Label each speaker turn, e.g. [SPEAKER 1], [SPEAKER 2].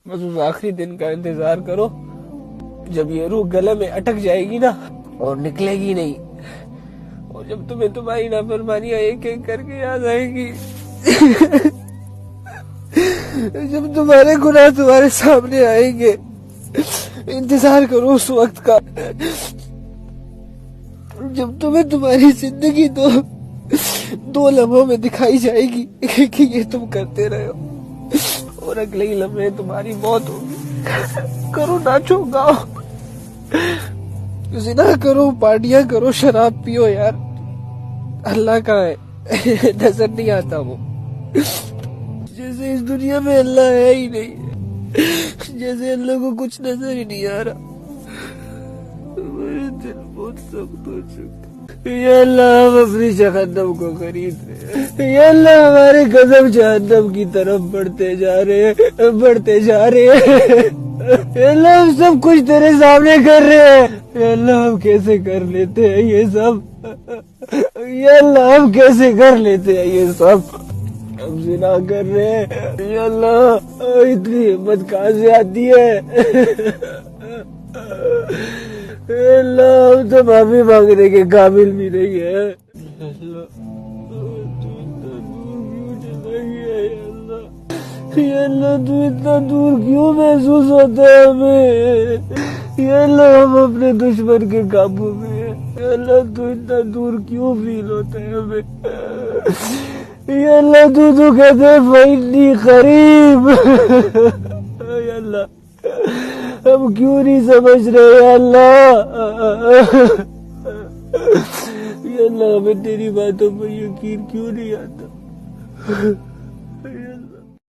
[SPEAKER 1] بس اس آخری دن کا انتظار کرو جب یہ روح گلے میں اٹک جائے گی نا اور نکلے گی نہیں، اور جب تمہیں تمہاری نافرمانیاں ایک ایک کر کے یاد آئے گی، جب تمہارے گناہ تمہارے سامنے آئیں گے، انتظار کرو اس وقت کا جب تمہیں تمہاری زندگی دو لمحوں میں دکھائی جائے گی کہ یہ تم کرتے رہے ہو، اور اگلے ہی لمحے تمہاری موت ہوگی۔ کرو، ناچو، گاؤ، زنا کرو، پارٹیاں کرو، شراب پیو، یار اللہ کہاں ہے؟ نظر نہیں آتا وہ، جیسے اس دنیا میں اللہ ہے ہی نہیں، جیسے اللہ کو کچھ نظر ہی نہیں آ رہا۔ میرے دل بہت سخت ہو چکا، یا اللہ ہم اپنی جہنم کو خرید رہے ہیں، یا اللہ ہمارے قدم جہنم کی طرف بڑھتے جا رہے ہیں، یا اللہ ہم سب کچھ تیرے سامنے کر رہے ہیں، یا اللہ ہم کیسے کر لیتے ہیں یہ سب، یا اللہ ہم کیسے کر لیتے ہیں یہ سب، ہم زنا کر رہے ہیں، یا اللہ اتنی ہمت کہاں سے آتی ہے، اے اللہ ہم تو معافی مانگنے کے قابل بھی نہیں ہے، یا اللہ تو اتنا دور کیوں محسوس ہوتا ہے ہمیں، یا اللہ ہم اپنے دشمن کے قابو میں ہیں، یا اللہ تو اتنا دور کیوں فیل ہوتا ہے ہمیں، یا اللہ تو کہتے ہیں فَإِنِّي قریب، یا اللہ ہم کیوں نہیں سمجھ رہے، یا اللہ، یا اللہ ہمیں تیری باتوں پر یقین کیوں نہیں آتا۔